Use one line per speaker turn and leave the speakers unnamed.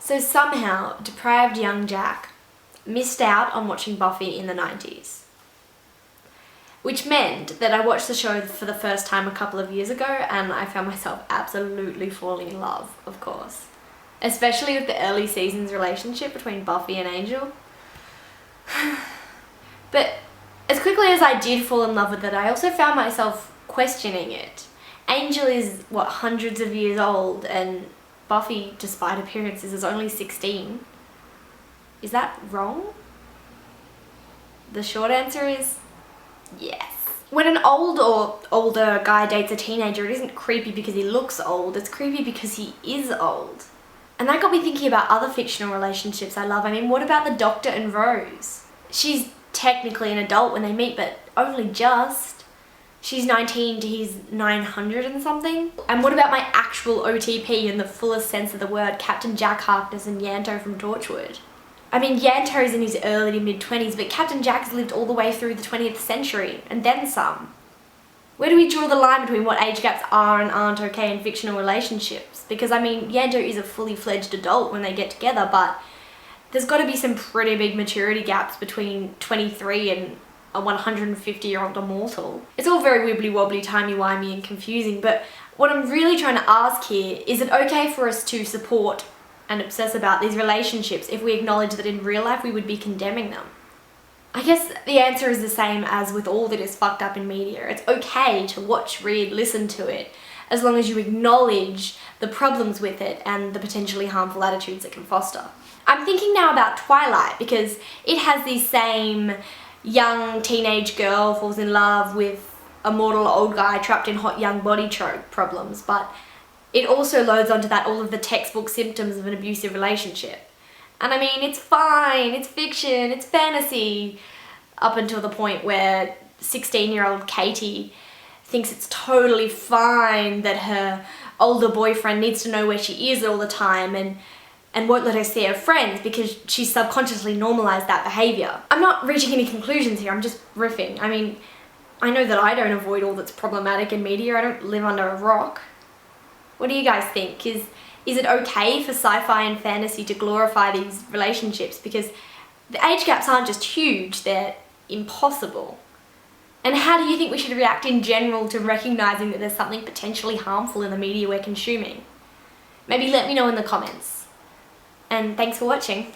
So somehow, deprived young Jack missed out on watching Buffy in the 90s. Which meant that I watched the show for the first time a couple of years ago and I found myself absolutely falling in love, of course. Especially with the early seasons relationship between Buffy and Angel. But as quickly as I did fall in love with it, I also found myself questioning it. Angel is, hundreds of years old, and Buffy, despite appearances, is only 16. Is that wrong? The short answer is yes. When an old or older guy dates a teenager, it isn't creepy because he looks old, it's creepy because he is old. And that got me thinking about other fictional relationships I love. I mean, what about the Doctor and Rose? She's technically an adult when they meet, but only just. She's 19 to he's 900 and something. And what about my actual OTP in the fullest sense of the word, Captain Jack Harkness and Yanto from Torchwood? I mean, Yanto's in his early to mid-20s, but Captain Jack's lived all the way through the 20th century, and then some. Where do we draw the line between what age gaps are and aren't okay in fictional relationships? Because, I mean, Yanto is a fully fledged adult when they get together, but there's got to be some pretty big maturity gaps between 23 and a 150-year-old immortal. It's all very wibbly-wobbly, timey-wimey and confusing, but what I'm really trying to ask here, is it okay for us to support and obsess about these relationships if we acknowledge that in real life we would be condemning them? I guess the answer is the same as with all that is fucked up in media. It's okay to watch, read, listen to it, as long as you acknowledge the problems with it and the potentially harmful attitudes it can foster. I'm thinking now about Twilight because it has these same young teenage girl falls in love with a mortal old guy trapped in hot young body trope problems, but it also loads onto that all of the textbook symptoms of an abusive relationship. And I mean, it's fine, it's fiction, it's fantasy, up until the point where 16-year-old Katie thinks it's totally fine that her older boyfriend needs to know where she is all the time and won't let her see her friends because she's subconsciously normalized that behavior. I'm not reaching any conclusions here, I'm just riffing. I mean, I know that I don't avoid all that's problematic in media, I don't live under a rock. What do you guys think? Is it okay for sci-fi and fantasy to glorify these relationships? Because the age gaps aren't just huge, they're impossible. And how do you think we should react in general to recognizing that there's something potentially harmful in the media we're consuming? Maybe let me know in the comments. And thanks for watching.